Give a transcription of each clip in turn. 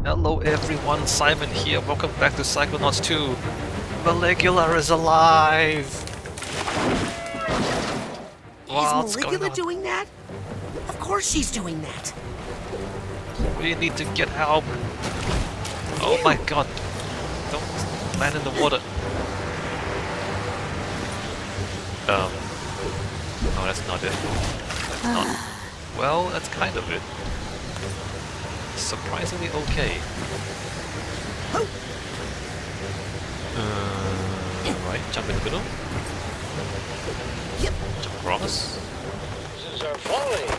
Hello everyone, Simon here. Welcome back to Psychonauts 2. Maligula is alive! Wow, What's is going Maligula on? doing that? Of course she's doing that. We need to get help. Oh my god. Don't land in the water. No, that's not it. That's not. Well, that's kind of it. Surprisingly okay. Right, jump in the middle. Yep. Jump across. Prices are falling,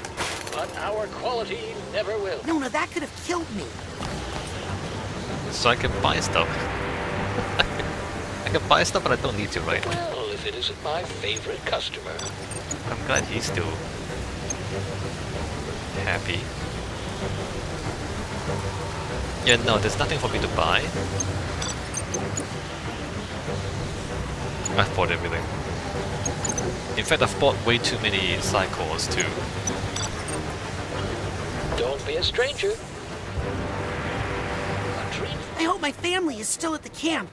but our quality never will. No, that could have killed me. So I can buy stuff. I can buy stuff, but I don't need to, right? Well, if it isn't my favorite customer. I'm glad he's still happy. Yeah, no, there's nothing for me to buy. I've bought everything. In fact, I've bought way too many Psychors too. Don't be a stranger. A treat. I hope my family is still at the camp.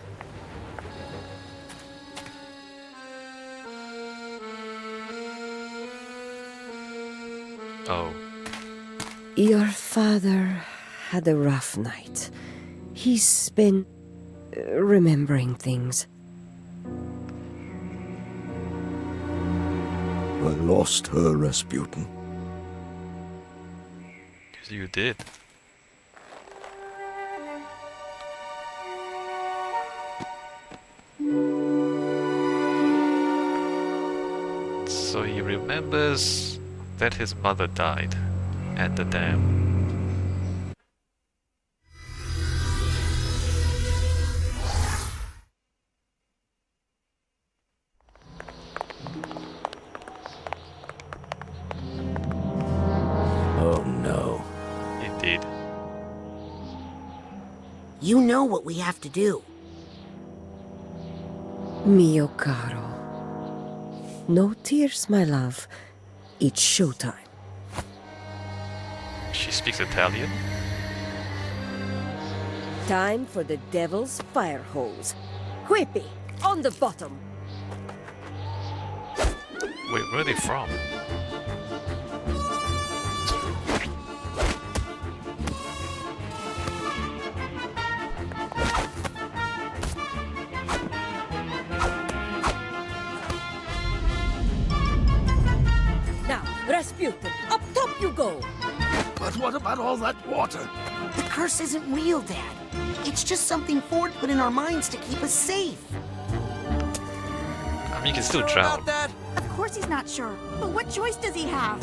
Oh. Your father had a rough night. He's been remembering things. I lost her, Rasputin. Yes, you did. So he remembers that his mother died at the dam. Oh no. Indeed. You know what we have to do. Mio caro. No tears, my love. It's showtime. She speaks Italian? Time for the devil's fire hose. Quippy, on the bottom. Wait, where are they from? Now, Rasputin, up top you go. But what about all that water? The curse isn't real, Dad. It's just something Ford put in our minds to keep us safe. I mean, you can still drown. Of course he's not sure, but what choice does he have?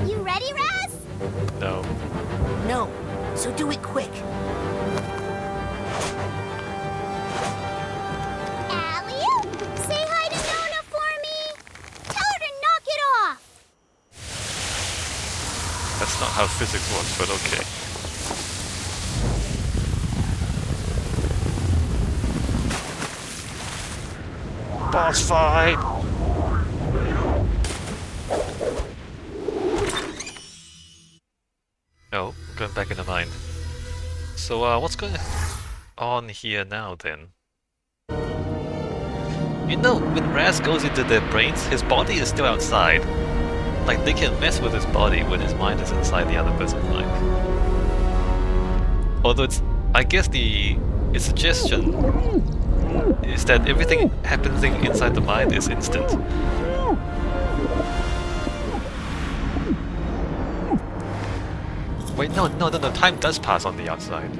You ready, Raz? No. No, so do it quick. Alley-oop! Say hi to Nona for me! Tell her to knock it off! That's not how physics works, but okay. Boss fight! Oh, going back in the mind. So, what's going on here now, then? You know, when Raz goes into their brains, his body is still outside. Like, they can mess with his body when his mind is inside the other person's mind. Although it's... I guess the suggestion is that everything happening inside the mind is instant. Wait, no, time does pass on the outside.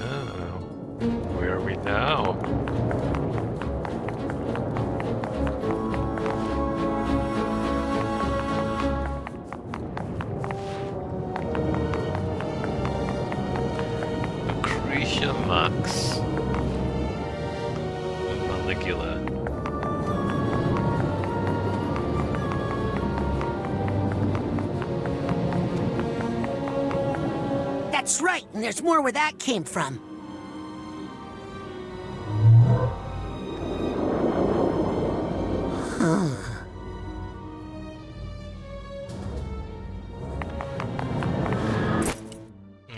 Oh, where are we now? That's right, and there's more where that came from.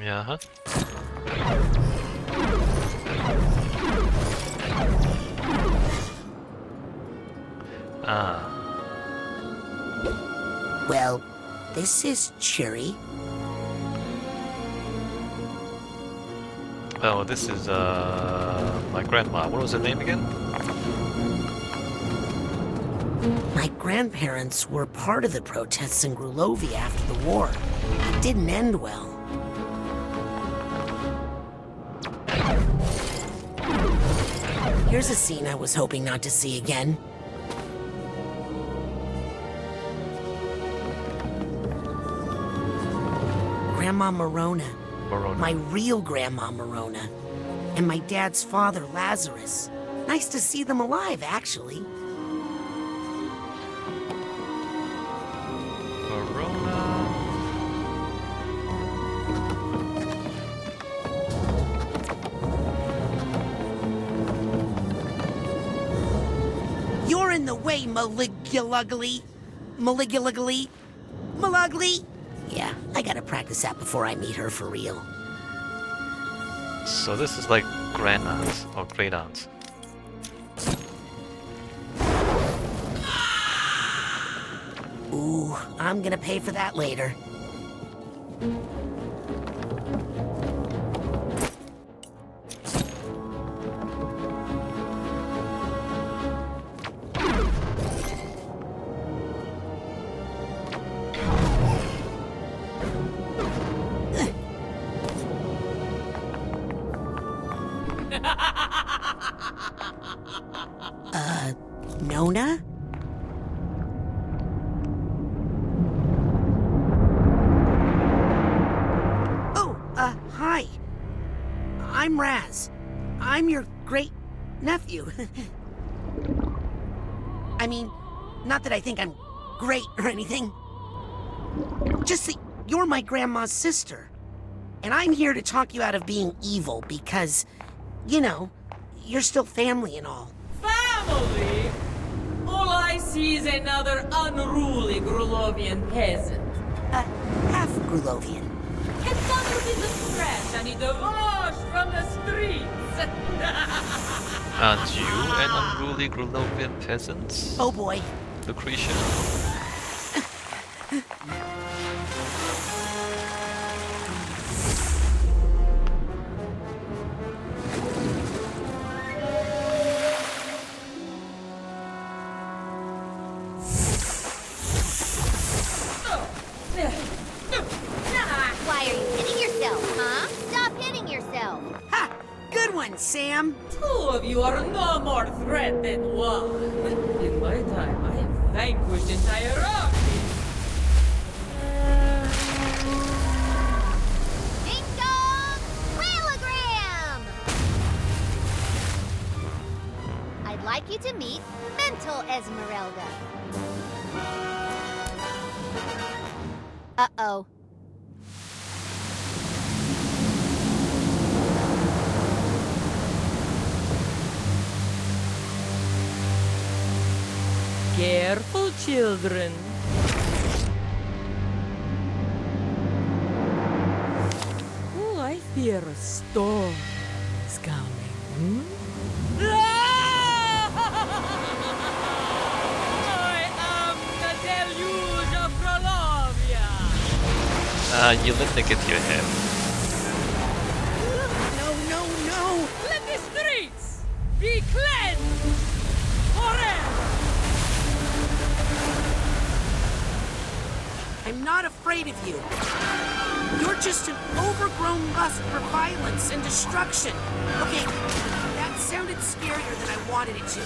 Yeah, huh? Ah. Well, this is Cherry. Oh, this is my grandma. What was her name again? My grandparents were part of the protests in Grulovia after the war. It didn't end well. Here's a scene I was hoping not to see again. Grandma Morona. Morona. My real Grandma Morona. And my dad's father, Lazarus. Nice to see them alive, actually. Morona. You're in the way, Maligulugly. Maligulugly. Malugly. Yeah, I gotta practice that before I meet her for real. So this is like grand-aunts or great-aunts. Ooh, I'm gonna pay for that later. Nona? Oh, hi. I'm Raz. I'm your great-nephew. I mean, not that I think I'm great or anything. Just that you're my grandma's sister. And I'm here to talk you out of being evil because, you know, you're still family and all. Family? All I see is another unruly Grulovian peasant. Half Grulovian. Consumed in the scratch and he divorced from the streets. Aren't you an unruly Grulovian peasant? Oh boy. Lucretia? Why are you hitting yourself, huh? Stop hitting yourself. Ha! Good one, Sam. Two of you are no more threat than one. In my time, I have vanquished entire armies. Ding dong! Whaleogram! I'd like you to meet Mental Esmeralda. Uh-oh. Careful, children. Oh, I fear a storm is coming. I am the deluge of Grulovia. You let me get your head. No. Let the streets be cleansed forever. I'm not afraid of you. You're just an overgrown lust for violence and destruction. Okay, that sounded scarier than I wanted it to.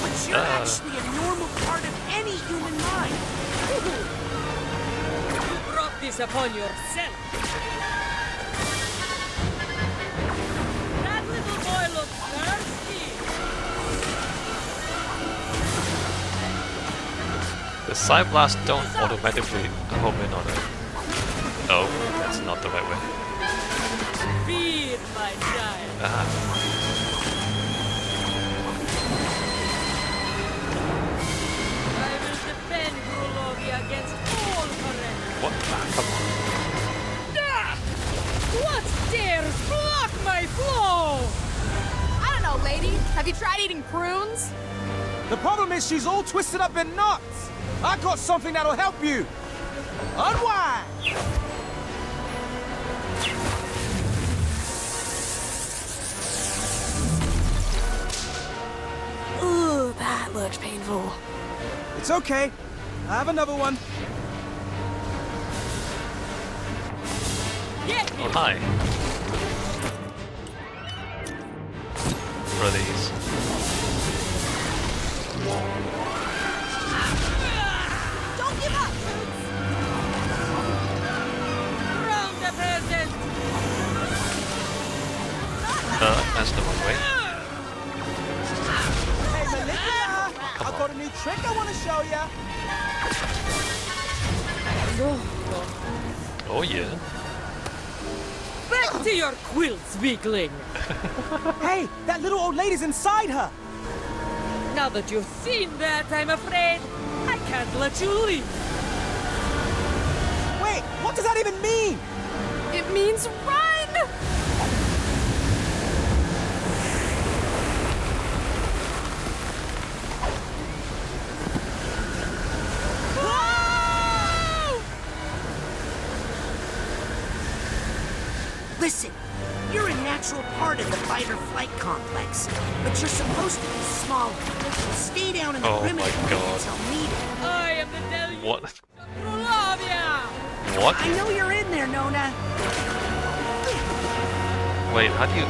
But you're actually a normal part of any human mind. You brought this upon yourself. That little boy looks thirsty. The Psy Blast don't automatically home in on it. Oh, that's not the right way. child. Ah. I will defend Grulovia against all foreigners. What? Ah, come on. Ah! What dares block my flow? I don't know, lady. Have you tried eating prunes? The problem is she's all twisted up in knots. I got something that'll help you. Unwind. Ooh, that looks painful. It's okay. I have another one. Get Oh, hi. What are these? Don't give up! round the present. That's the wrong way. Hey, Maligula! Come I've got a new trick I want to show ya. Oh, yeah. Back to your quilts, weakling. Hey, that little old lady's inside her. Now that you've seen that, I'm afraid I can't let you leave. Wait, what does that even mean? It means run! Listen, you're a natural part of the fight-or-flight complex, but you're supposed to be smaller. Stay down in the Oh my perimeter God. until needed. I am the deluge What? of Grulovia. What? I know you're in there, Nona. Wait, how do you...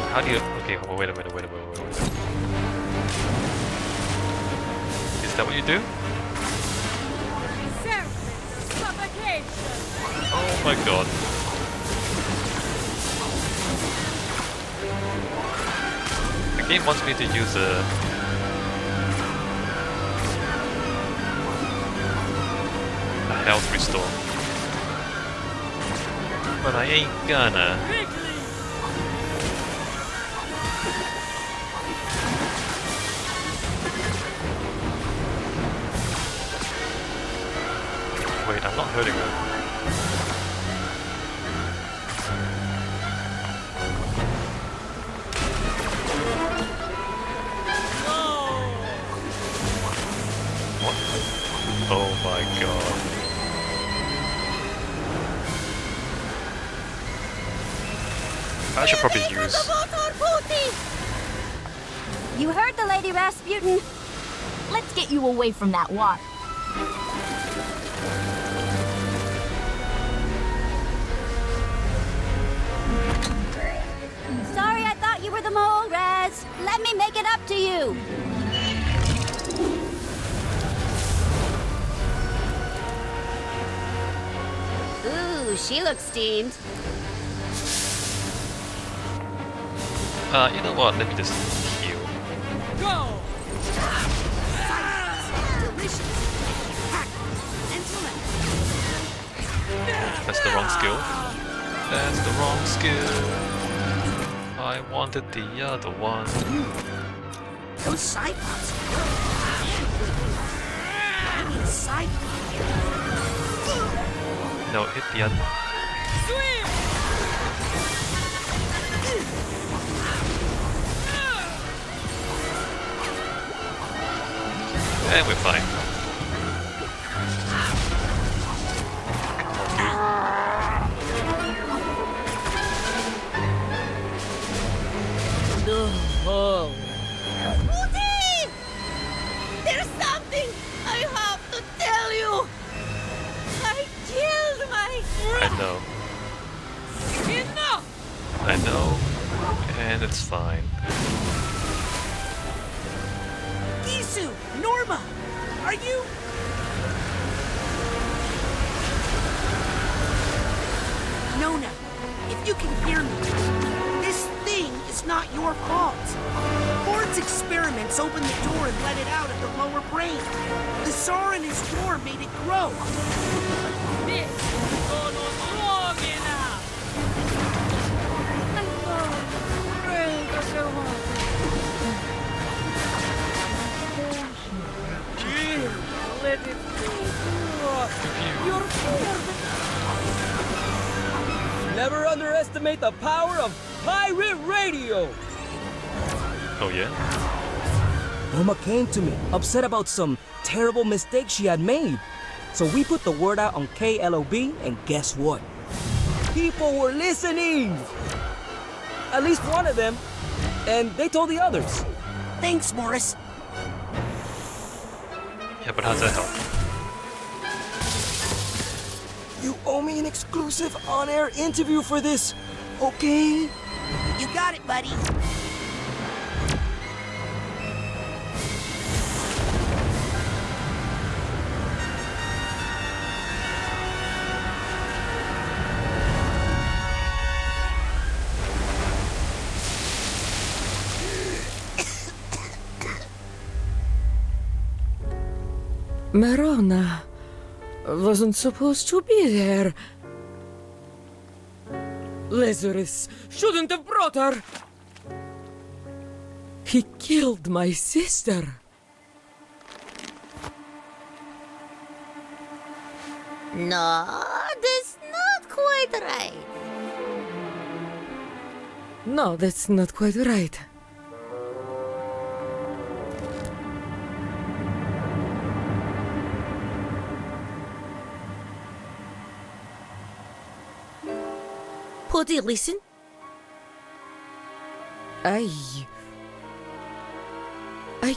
Okay, hold on, wait a minute. Is that what you do? Serpent suffocation. Oh my god. The game wants me to use a health restore. But I ain't gonna. Wrigley. Wait, I'm not hurting her. What? Oh my god. I should probably use... You heard the lady, Rasputin. Let's get you away from that water. Sorry, I thought you were the mole, Raz. Let me make it up to you. Ooh, she looks steamed. You know what? Let me just heal. Go. Delicious. Intellect. That's the wrong skill. That's the wrong skill. I wanted the other one. Those Cyclops are good. I mean, Cyclops. No, hit the other. Swim. And we're fine. Oh. Woody! There's something I have to tell you! I killed my I know. Enough! I know. And it's fine. Gisu, Norma, are you... Nona, if you can hear me, this thing is not your fault. Ford's experiments opened the door and let it out at the lower brain. The Tsar and his war made it grow. This is going on long enough. Let it go. You're scared. Never underestimate the power of pirate radio! Oh yeah? Norma came to me, upset about some terrible mistake she had made. So we put the word out on KLOB, and guess what? People were listening! At least one of them. And they told the others. Thanks, Morris. Yeah, but how's that help? You owe me an exclusive on-air interview for this, okay? You got it, buddy. Marona wasn't supposed to be there. Lazarus shouldn't have brought her. He killed my sister. No, that's not quite right. No, that's not quite right. Putty, listen. I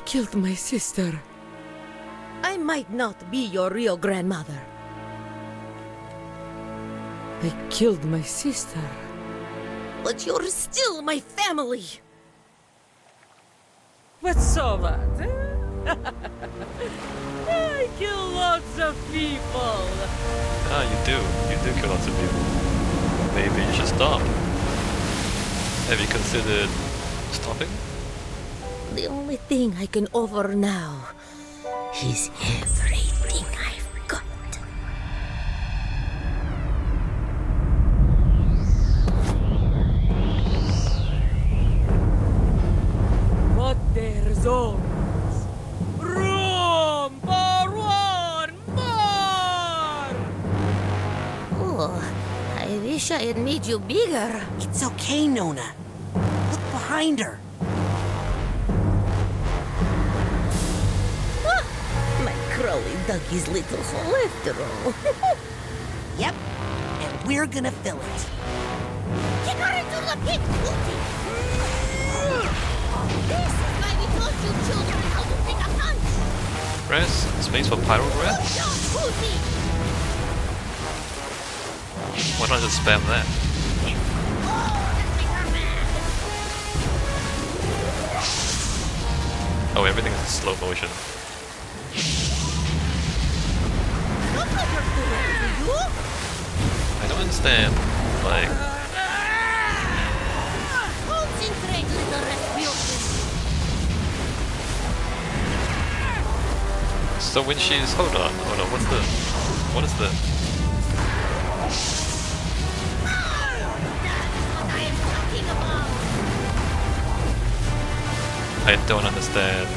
killed my sister. I might not be your real grandmother. I killed my sister. But you're still my family. What's so bad? I kill lots of people. Ah, you do. You do kill lots of people. Maybe you should stop. Have you considered stopping? The only thing I can offer now is everything I've got. But there's always room for one more! Oh, I wish I had made you bigger. It's okay, Nona. Look behind her. My Crowley dug his little hole after all. Yep, and we're gonna fill it. Kick her into the pit, Booty! This is why we taught you children how to take a punch! Press space for pyrograph? Don't, Booty! Why not just spam that? Oh, everything is in slow motion. I don't understand. Like, Concentrate, little Rasputin! so when she's hold on, what is the? I am talking about! I don't understand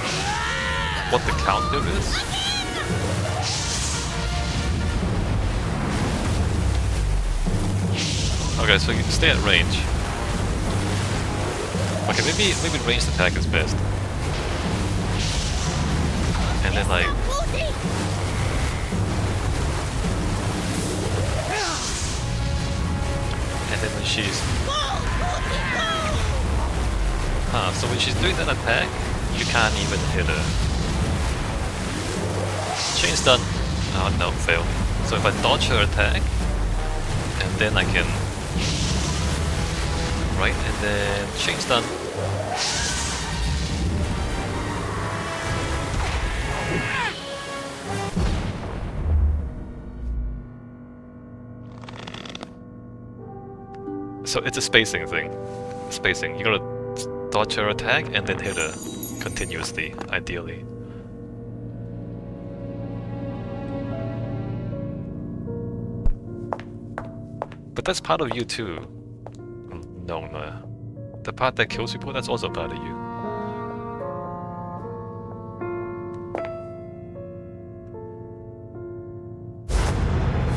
what the count move is. Okay, so you can stay at range. Okay, maybe ranged attack is best. And then like, and then when she's so when she's doing that attack, you can't even hit her. Chain's done. Oh no, failed. So if I dodge her attack, and then I can, right, and then chain's done. So it's a spacing thing. Spacing. You gotta dodge her attack and then hit her continuously, ideally. But that's part of you too. No, no. The part that kills people, that's also part of you.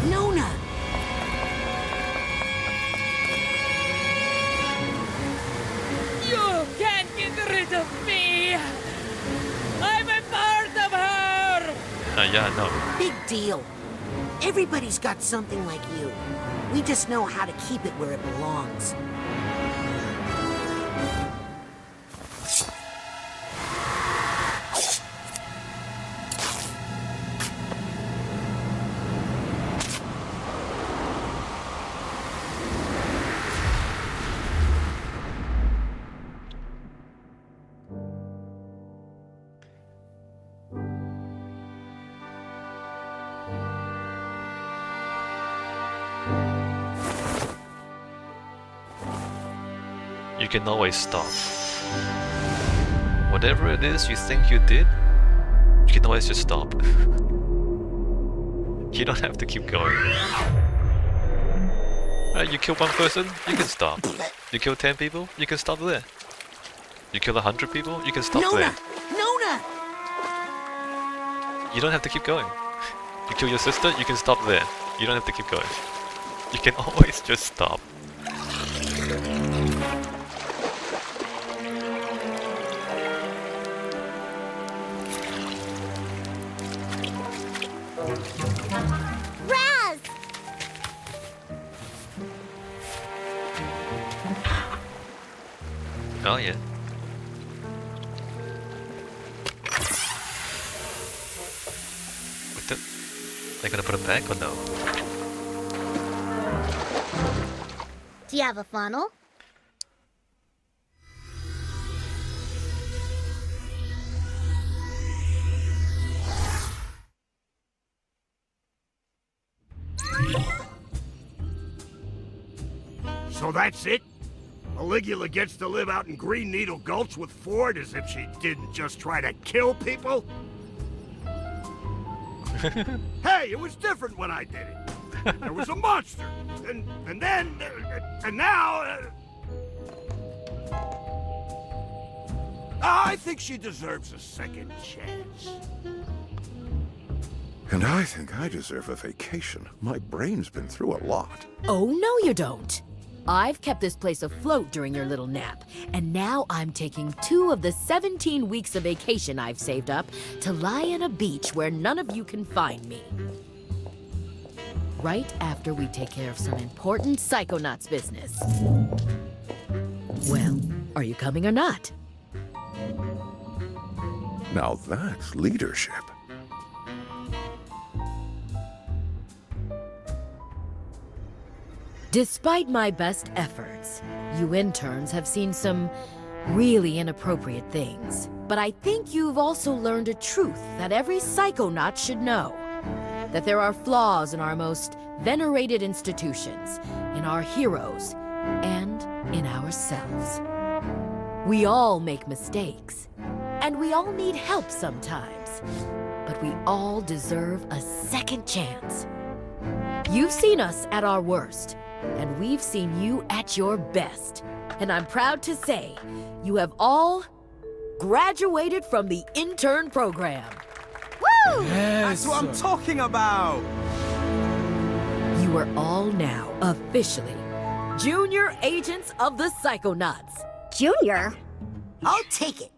Nona! You can't get rid of me! I'm a part of her! Yeah, no. Big deal. Everybody's got something like you. We just know how to keep it where it belongs. You can always stop. Whatever it is you think you did, you can always just stop. You don't have to keep going. You kill one person, you can stop. You kill 10 people, you can stop there. You kill 100 people, you can stop there. Nona! You don't have to keep going. You kill your sister, you can stop there. You don't have to keep going. You can always just stop. Raz! Oh yeah. What the? Are you gonna put it back or no? Do you have a funnel? So that's it? Maligula gets to live out in Green Needle Gulch with Ford as if she didn't just try to kill people? Hey, it was different when I did it. There was a monster, and then, and now... I think she deserves a second chance. And I think I deserve a vacation. My brain's been through a lot. Oh, no you don't. I've kept this place afloat during your little nap, and now I'm taking 2 of the 17 weeks of vacation I've saved up to lie on a beach where none of you can find me. Right after we take care of some important Psychonauts business. Well, are you coming or not? Now that's leadership. Despite my best efforts, you interns have seen some really inappropriate things. But I think you've also learned a truth that every Psychonaut should know. That there are flaws in our most venerated institutions, in our heroes, and in ourselves. We all make mistakes, and we all need help sometimes. But we all deserve a second chance. You've seen us at our worst, and we've seen you at your best. And I'm proud to say, you have all graduated from the intern program. Woo! Yes! That's what I'm talking about! You are all now officially Junior Agents of the Psychonauts. Junior? I'll take it.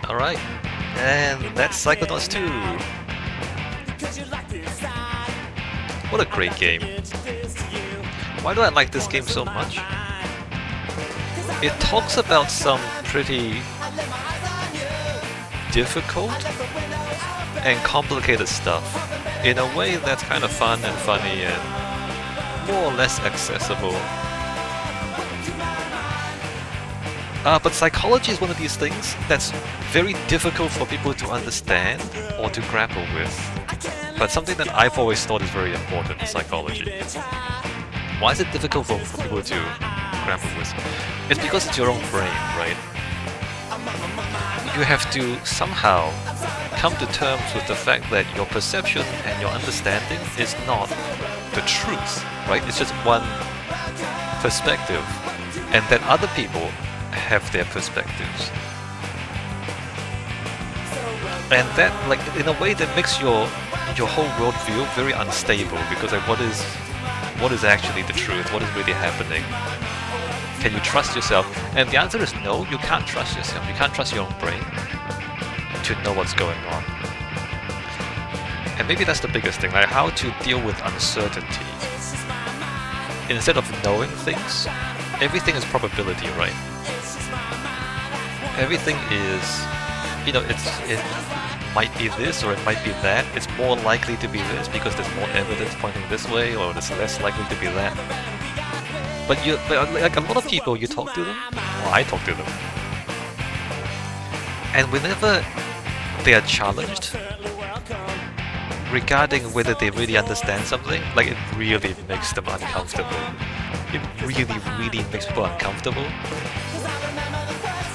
Alright, and that's Psychonauts 2. What a great game. Why do I like this game so much? It talks about some pretty difficult and complicated stuff in a way that's kind of fun and funny and more or less accessible. But psychology is one of these things that's very difficult for people to understand or to grapple with. But something that I've always thought is very important in psychology. Why is it difficult for people to grapple with? It's because it's your own brain, right? You have to somehow come to terms with the fact that your perception and your understanding is not the truth, right? It's just one perspective, and that other people have their perspectives. And that, like, in a way that makes your whole worldview very unstable, because like, what is actually the truth? What is really happening? Can you trust yourself? And the answer is no, you can't trust yourself. You can't trust your own brain to know what's going on. And maybe that's the biggest thing, like how to deal with uncertainty. Instead of knowing things, everything is probability, right? Everything is, you know, it might be this or it might be that. It's more likely to be this because there's more evidence pointing this way, or it's less likely to be that. But like a lot of people, you talk to them, or I talk to them, and whenever they are challenged regarding whether they really understand something, like it really makes them uncomfortable. It really makes people uncomfortable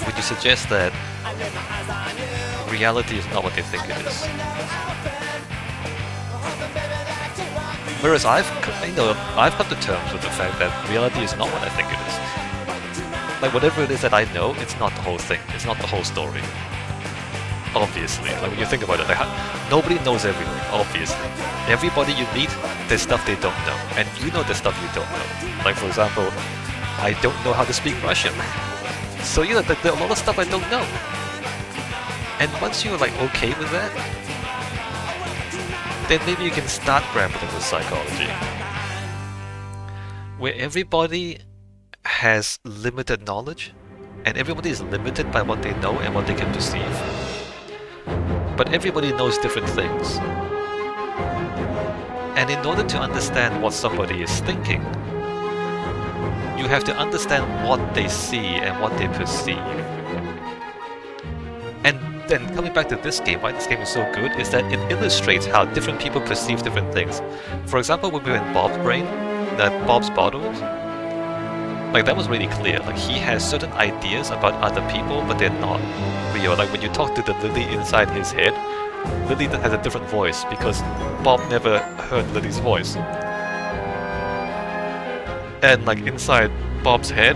when you suggest that reality is not what they think it is. Whereas I've come to terms with the fact that reality is not what I think it is. Like whatever it is that I know, it's not the whole thing. It's not the whole story. Obviously, like when you think about it, like nobody knows everything. Obviously, everybody you meet, there's stuff they don't know, and you know there's stuff you don't know. Like for example, I don't know how to speak Russian, so you know there's a lot of stuff I don't know. And once you're like okay with that, then maybe you can start grappling with psychology, where everybody has limited knowledge, and everybody is limited by what they know and what they can perceive. But everybody knows different things. And in order to understand what somebody is thinking, you have to understand what they see and what they perceive. And then coming back to this game, why this game is so good is that it illustrates how different people perceive different things. For example, when we were in Bob's brain, Bob's bottle, like that was really clear. Like he has certain ideas about other people, but they're not real. Like when you talk to the Lily inside his head, Lily has a different voice because Bob never heard Lily's voice. And like inside Bob's head,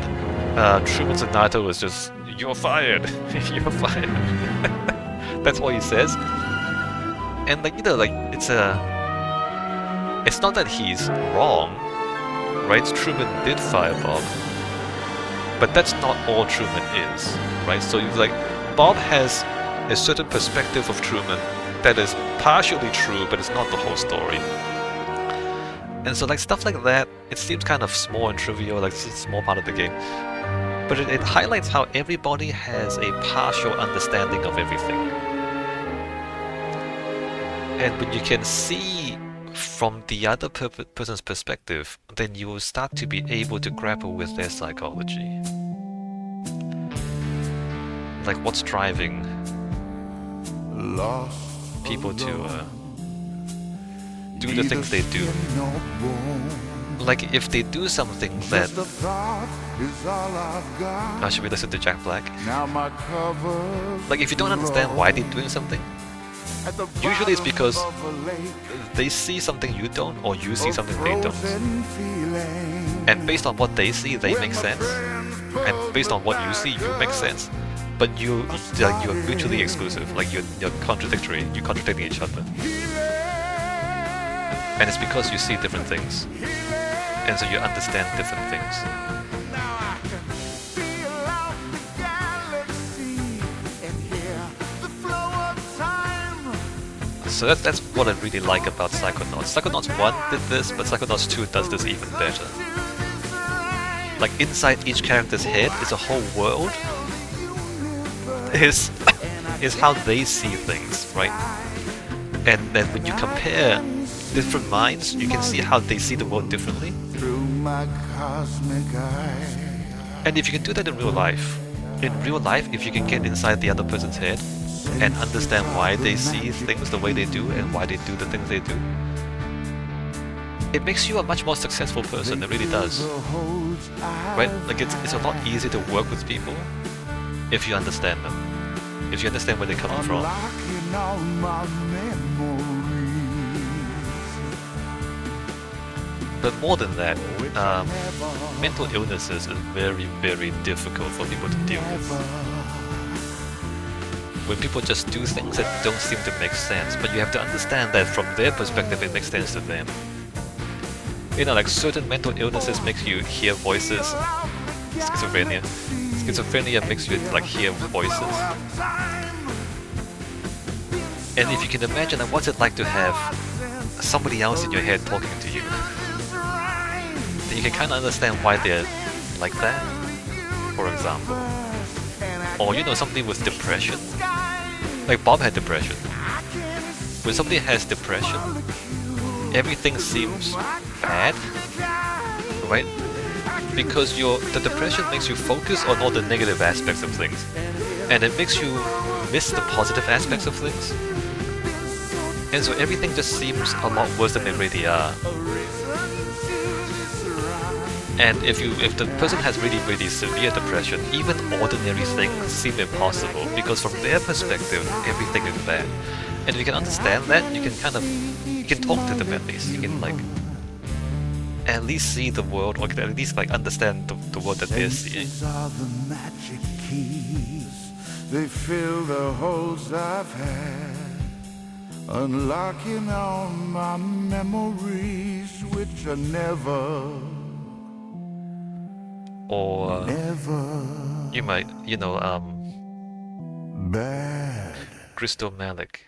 Truman Sonata was just, "You're fired, you're fired." That's what he says. And like, you know, like it's not that he's wrong, right? Truman did fire Bob, but that's not all Truman is, right? So you like, Bob has a certain perspective of Truman that is partially true, but it's not the whole story. And so like stuff like that, it seems kind of small and trivial, like it's a small part of the game, but it highlights how everybody has a partial understanding of everything. And when you can see from the other person's perspective, then you will start to be able to grapple with their psychology. Like what's driving people to do the things they do. Like if they do something that... should we listen to Jack Black? Like if you don't understand why they're doing something, usually it's because they see something you don't, or you see something they don't. And based on what they see, they make sense. And based on what you see, you make sense. But you're mutually exclusive, like you're contradictory, you're contradicting each other. And it's because you see different things. And so you understand different things. So that's what I really like about Psychonauts. Psychonauts 1 did this, but Psychonauts 2 does this even better. Like inside each character's head is a whole world. Is how they see things, right? And then when you compare different minds, you can see how they see the world differently. And if you can do that in real life, if you can get inside the other person's head and understand why they see things the way they do and why they do the things they do, it makes you a much more successful person. It really does. Right? Like it's a lot easier to work with people if you understand them. If you understand where they're coming from. But more than that, mental illnesses is very, very difficult for people to deal with. When people just do things that don't seem to make sense, but you have to understand that from their perspective it makes sense to them. You know, like certain mental illnesses makes you hear voices. Schizophrenia. Schizophrenia makes you like hear voices. And if you can imagine, what's it like to have somebody else in your head talking to you? Then you can kind of understand why they're like that, for example. Or, you know, somebody with depression. Like Bob had depression. When somebody has depression, everything seems bad, right? Because the depression makes you focus on all the negative aspects of things. And it makes you miss the positive aspects of things. And so everything just seems a lot worse than they really are. And if the person has really, really severe depression, even ordinary things seem impossible because from their perspective, everything is bad. And if you can understand that, you can talk to them at least. You can like at least see the world, or at least like understand the world that they're seeing. They fill the holes I've had, unlocking all my memories which are never. Or you might, you know, bad. Crystal Malik.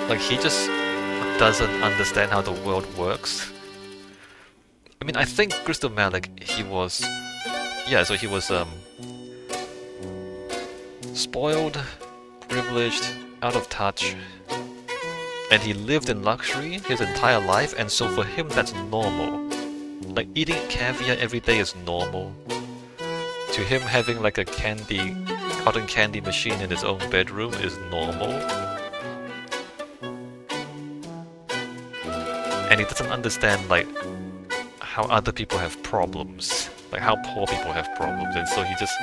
Like he just doesn't understand how the world works. I mean, I think Crystal Malik, he was spoiled, privileged, out of touch, and he lived in luxury his entire life, and so for him that's normal. Like eating caviar every day is normal. To him, having like a cotton candy machine in his own bedroom is normal. And he doesn't understand like how other people have problems, like how poor people have problems, and so he just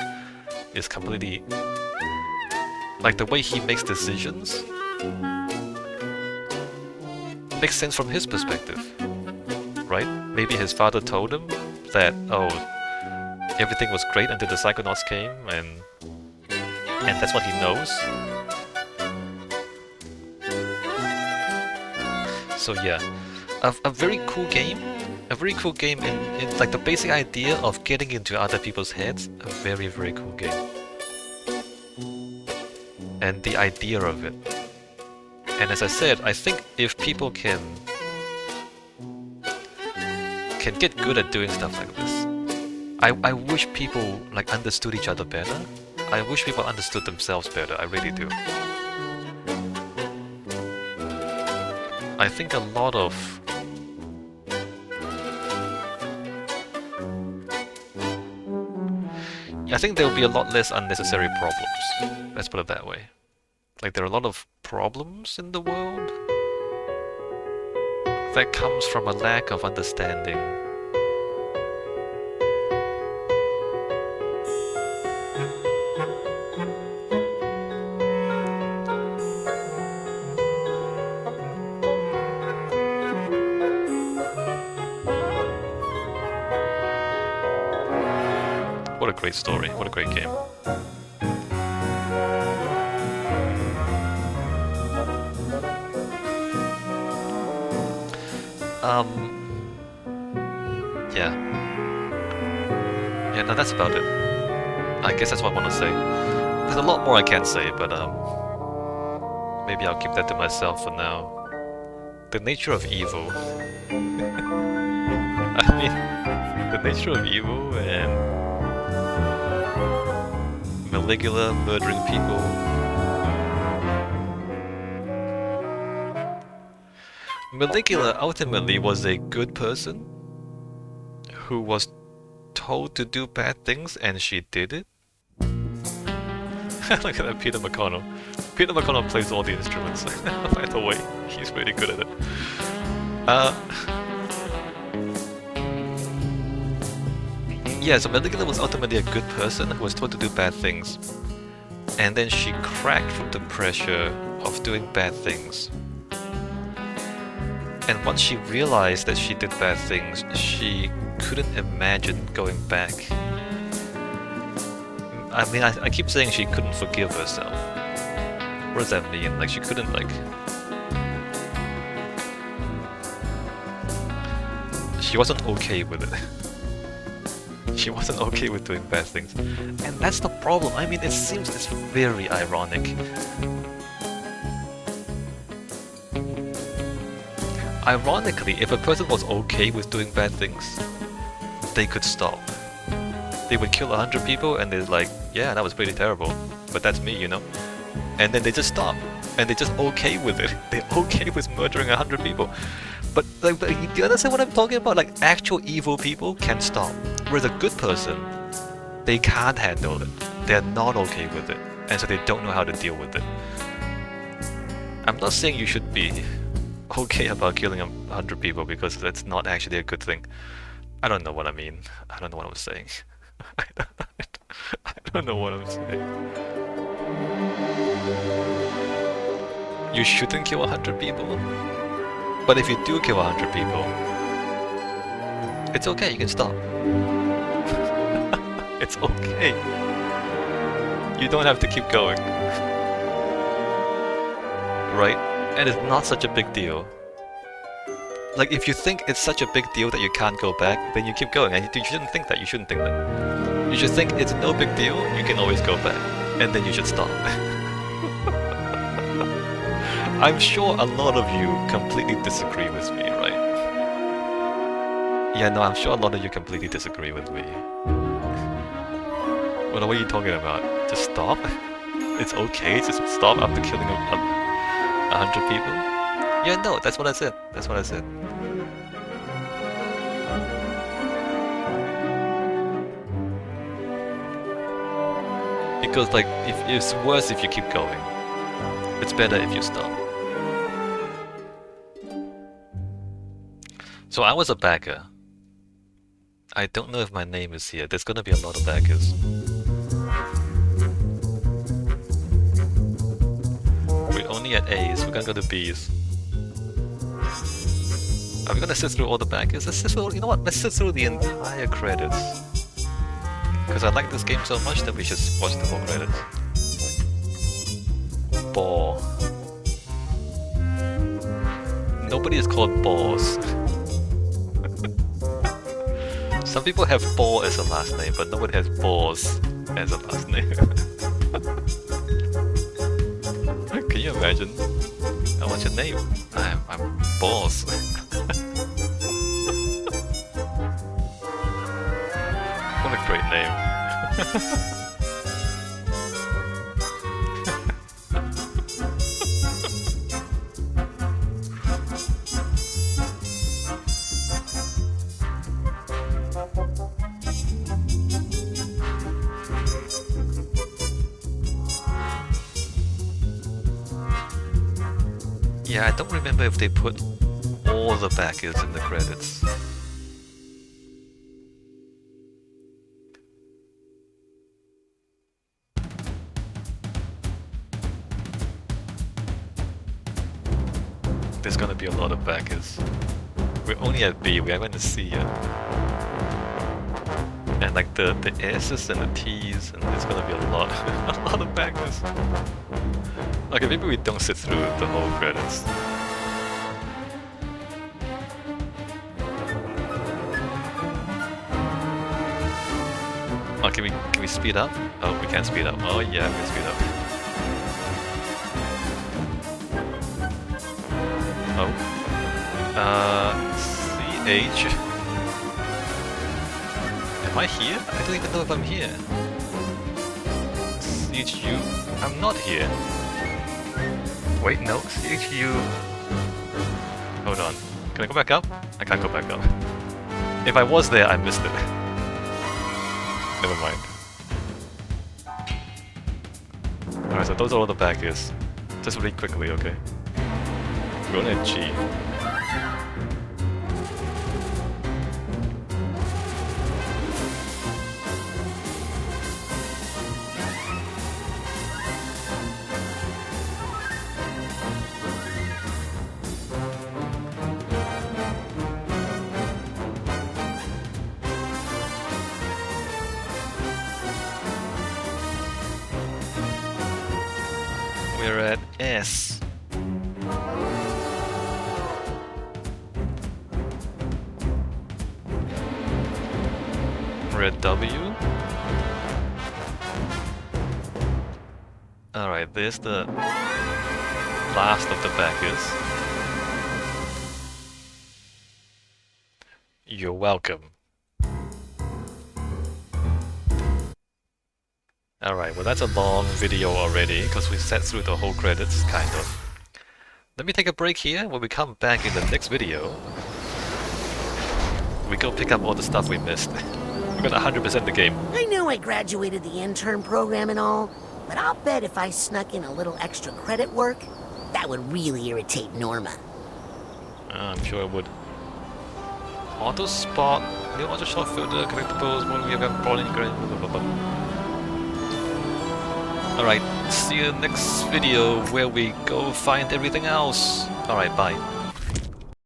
is completely like the way he makes decisions makes sense from his perspective, right? Maybe his father told him that, oh, everything was great until the Psychonauts came, and that's what he knows. So yeah, a very cool game. A very cool game in like the basic idea of getting into other people's heads. A very, very cool game. And the idea of it. And as I said, I think if people can get good at doing stuff like this, I wish people like understood each other better. I wish people understood themselves better. I really do. I think a lot of I think there will be a lot less unnecessary problems. Let's put it that way. Like there are a lot of problems in the world that comes from a lack of understanding. What a great story, what a great game. Yeah, no, that's about it. I guess that's what I want to say. There's a lot more I can't say, but maybe I'll keep that to myself for now. The nature of evil. I mean, the nature of evil and Maligula murdering people. Maligula ultimately was a good person who was told to do bad things and she did it. Look at that, Peter McConnell. Peter McConnell plays all the instruments. By the way, he's really good at it. Yeah, so Maligula was ultimately a good person who was told to do bad things. And then she cracked from the pressure of doing bad things. And once she realized that she did bad things, she couldn't imagine going back. I mean, I keep saying she couldn't forgive herself. What does that mean? Like, she couldn't, like... She wasn't okay with it. She wasn't okay with doing bad things. And that's the problem. I mean, it seems it's very ironic. Ironically, if a person was okay with doing bad things, they could stop. They would kill 100 people and they're like, yeah, that was pretty terrible, but that's me, you know? And then they just stop. And they're just okay with it. They're okay with murdering 100 people. But like, do you understand what I'm talking about? Like, actual evil people can stop. Whereas a good person, they can't handle it. They're not okay with it. And so they don't know how to deal with it. I'm not saying you should be okay about killing 100 people because that's not actually a good thing. I don't know what I mean. I don't know what I'm saying. I don't know what I'm saying. You shouldn't kill 100 people. But if you do kill 100 people, it's okay, you can stop. It's okay. You don't have to keep going. Right? And it's not such a big deal. Like, if you think it's such a big deal that you can't go back, then you keep going. And you shouldn't think that. You shouldn't think that. You should think it's no big deal, you can always go back. And then you should stop. I'm sure a lot of you completely disagree with me, right? Yeah, no, I'm sure a lot of you completely disagree with me. What are you talking about? Just stop? It's okay, just stop after killing 100 people? Yeah, no, that's what I said. That's what I said. Because, like, it's worse if you keep going. It's better if you stop. So I was a backer. I don't know if my name is here. There's gonna be a lot of backers. We're only at A's. We're gonna go to B's. Are we gonna sit through all the backers? Let's sit through, you know what? Let's sit through the entire credits. Because I like this game so much that we should watch the whole credits. Ball. Nobody is called Balls. Some people have Ball as a last name, but nobody has Balls as a last name. Can you imagine? Oh, what's your name? I'm Balls. What a great name. Yeah, I don't remember if they put all the backers in the credits. There's gonna be a lot of backers. We're only at B, we haven't C yet. And like the S's and the T's, and there's gonna be a lot of backers. Okay, maybe we don't sit through the whole credits. Oh, can we speed up? Oh, we can't speed up. Oh yeah, we can speed up. Oh. CH. Am I here? I don't even know if I'm here. CHU? I'm not here. Wait, no, CHU... Hold on. Can I go back up? I can't go back up. If I was there, I missed it. Never mind. Alright, so those are all the back is. Just read quickly, okay? Run and G. We're at S. We're at W. Alright, there's the last of the backers. You're welcome. Alright, well that's a long video already, because we sat through the whole credits, kind of. Let me take a break here. When we come back in the next video, we go pick up all the stuff we missed. We're gonna 100% the game. I know I graduated the intern program and all, but I'll bet if I snuck in a little extra credit work, that would really irritate Norma. I'm sure it would. Auto spot, new auto shot filter, collectibles, when we have brought in Alright, see you next video where we go find everything else. Alright, bye.